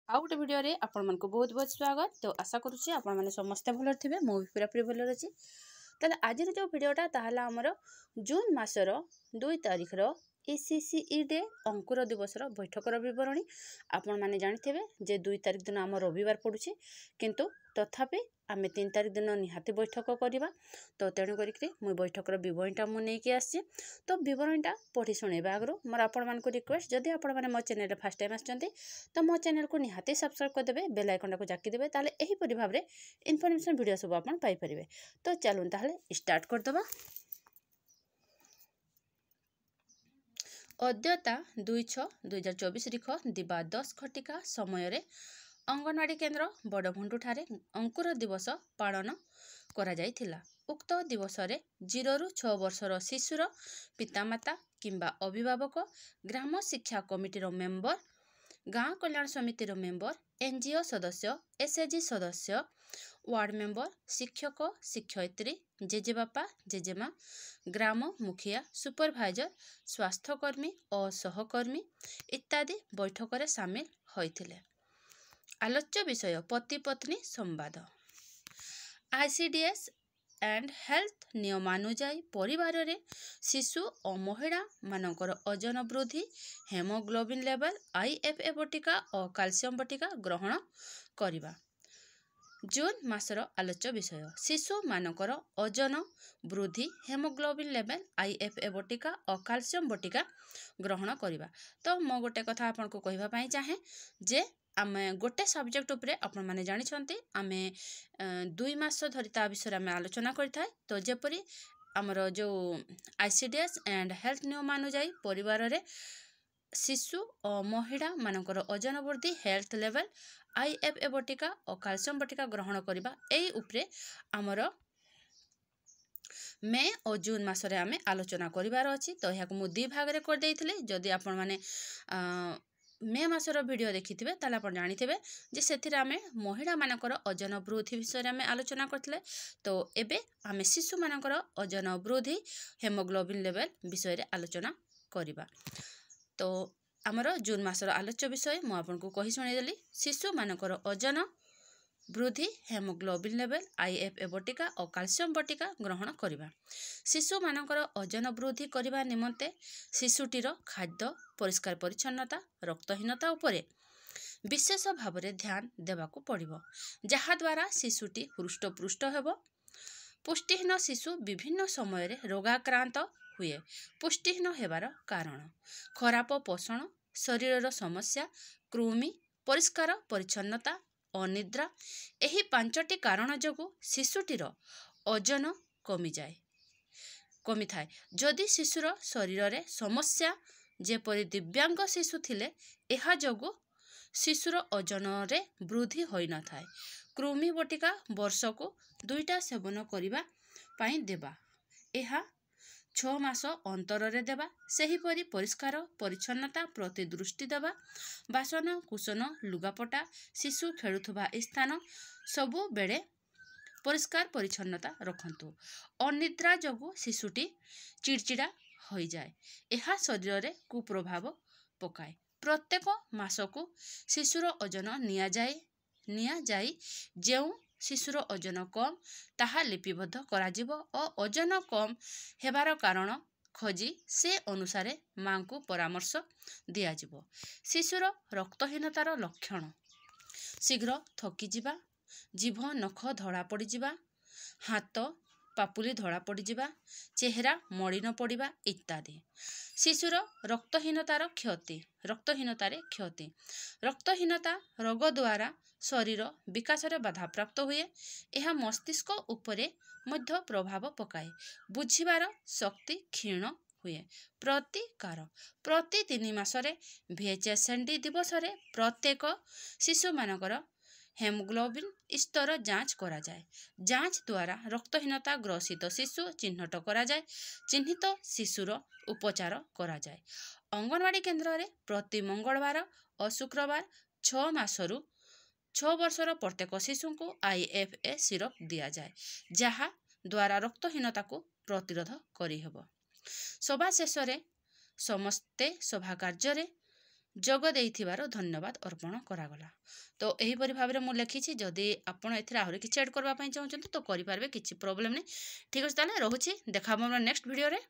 आउ गोटे भिडियो रे आपण मानक बहुत बहुत स्वागत। तो आशा करुच्ची आपण माने समस्ते भल थे, मु भी पूरा पूरी भल अच्छी। ताले आज जो भिडियोटा ताहला हमर जून मासर 2 तारिख रो ECCE डे अंकुर दिवस बैठकर विवरणी। आपण माने जानिथिबे जे 2 तारिख दिन आम रविवार पड़ुछि, किंतु तथापि आमे 3 तारिख दिन निहाती बैठक करवा। तो तेणु करिकरी मुई बैठकर विवरणीटा मु नेकी आसी। तो विवरणीटा पढ़ी शुणेबा आगु मोर आपण मानक रिक्वेस्ट, जदि आपण माने मो चैनल रे फर्स्ट टाइम आछंती तो मो चैनल को निहाती सब्सक्राइब कर देबे, बेल आइकन को जाकी देबे, ताले एही परि भाबरे इन्फॉर्मेशन वीडियो सब आपण पाई परिबे। तो चलून ताहले स्टार्ट कर दबा। अद्यता 2/6/2024 रिख दिबा 10 घटिका समय रे अंगनवाड़ी केन्द्र बड़भुंडु ठारे अंकुर दिवस पालन करा जायथिला। उक्त दिवस रे 0 ରୁ 6 वर्षर शिशुर पितामाता किंबा अभिभावक, ग्राम शिक्षा कमिटी रो मेंबर, गाँ कल्याण समिति रो मेंबर, NGO सदस्य, SAG सदस्य, वार्ड मेंबर, शिक्षक शिक्षयित्री, जेजेबापा जेजेमा, ग्राम मुखिया, सुपरभाइजर, स्वास्थ्यकर्मी और सहकर्मी इत्यादि बैठक रे शामिल होइथिले। आलोच्य विषय पति पत्नी संवाद। ICDS एंड हेल्थ नियमानुजाई परिवार रे शिशु और महिला मानकर ओजन वृद्धि, हेमोग्लोबिन लेवल, IFA बटिका और कैल्शियम बटिका ग्रहण करिबा। जून मासर आलोच्य विषय शिशु मानकर ओजन वृद्धि, हेमोग्लोबिन लेवल, IFA बटिका और कैल्शियम बटिका ग्रहण करिबा। तो मो गोटे कथा आपन को कहबा पई चाहे जे आमे गोटे सब्जेक्ट उपरे आपण माने जानि छंती आमे 2 मास धरि ता विषय आमे आलोचना करिथाय। तो जेपरि हमर जो ICDS एंड हेल्थ नियमानुजाई परिवार रे शिशु और महिला मानकर ओजन वृद्धि, हेल्थ लेवल, IFA बटिका और कैल्शियम बटिका ग्रहण करिबा, एई उपरे हमर मे और जून मासरे आमे आलोचना करिवार अछि। तो याकु मु 2 भाग रे कर देइथिले। जदि आपण माने मे मासर वीडियो देखिथिबे ताले आपण जानिथिबे जे सेथिरे आमे महिला मानकर ओजन वृद्धि विषय आमे आलोचना करथिले। तो एबे आमे शिशु मानकर ओजन वृद्धि, हेमोग्लोबिन लेवल विषय रे आलोचना करिबा। तो हमर जून मासर आलोच्य विषय मु आपन को कहि सुनै देली। शिशु मानकर ओजन वृद्धि, हेमोग्लोबिन लेवल, IFA बटिका और कैल्शियम बटिका ग्रहण करिबा। शिशु मानकर ओजन वृद्धि करिबा निमंते शिशुटीर खाद्य, परिष्कार परिच्छन्नता, रक्तहीनता उपरे विशेष भाव रे ध्यान देबाकू पड़िबो, जहा द्वारा शिशुटी हृष्टपुष्ट हेबो। पुष्टिहीन शिशु विभिन्न समय रे रोगाक्रांत हुए। पुष्टिहीन हेबार कारण खराब पोषण, शरीर समस्या, कृमि, परिष्कार परिच्छन्नता, अनिद्रा, एही 5टी कारण जोगु शिशुटीर ओजन कमी थाए। जदि शिशुर शरीर रे समस्या जेपरि दिव्यांग शिशु थिले, एहा जोगु शिशुर ओजन रे वृद्धि होई न थाए। कृमि बटिका वर्षको 2टा सेवन करिबा पई देबा, एहा 6 मास अंतर रे देबा। सेही परि परिष्कार परिच्छन्नता प्रति दृष्टि देबा। बासन कुसन लुगापटा, शिशु खेलुथबा स्थान सबु बेले परिष्कार परिच्छन्नता रखंतु। अनिद्रा जोगु शिशुटी चिड़चिड़ा होई जाए, एहा शरीर रे कुप्रभाव पकाए। प्रत्येक मासकु शिशुर ओजन निया जाई जेउ शिशुर ओजन कम ताहा लिपिबद्ध करा जिवो और ओजन कम हेबार कारण खोजी से अनुसार मां को परामर्श दिया जिवो। शिशुर रक्तहीनतार लक्षण शीघ्र थकी जिबा, जीभ नख धड़ा पड़ी जिबा, हाथ पापुली धड़ा पड़ी जिबा, चेहरा मलिन पड़िबा इत्यादि। शिशुर रक्तहीनतार क्षति रक्तहीनता रोग द्वारा शरीर विकास रे बाधा प्राप्त हुए। यह मस्तिष्क उपरे मध्य प्रभाव पकाए। बुझिबार शक्ति क्षीण हुए। प्रतिकार प्रति 3 मासरे VHSND दिवस रे प्रत्येक शिशु मानकर हेमोग्लोबिन स्तर जांच करा जाए। जांच द्वारा रक्तहीनता ग्रसित शिशु चिन्हट करा जाए। चिन्हित शिशुर उपचार करा जाए। अंगनवाड़ी केन्द्र रे प्रति मंगलवार और शुक्रवार 6 मासरू 6 वर्षर प्रत्येक शिशु को IFA सिरप दिया जाए, जहा द्वारा रक्तहीनता को प्रतिरोध करि हेबो। सभा शेष रे समस्ते सभा कार्य ଯୋଗ ଦେଇଥିବାରୁ ଧନ୍ୟବାଦ ଅର୍ପଣ କରାଗଲା। ତ ଏହିପରି ଭାବରେ ମୁଁ ଲେଖିଛି। ଯଦି ଆପଣ ଏଥିରେ ଆହୁରି କିଛି ଆଡ଼୍ କରିବା ପାଇଁ ଚାହୁଁଛନ୍ତି ତ କରିପାରିବେ, କିଛି ପ୍ରୋବ୍ଲେମ୍ ନାହିଁ। ଠିକ୍ ଅଛି, ତାହେଲେ ରହୁଛି। ଦେଖା ହେବ ଆମର ନେକ୍ସଟ ଭିଡ଼ିଓରେ।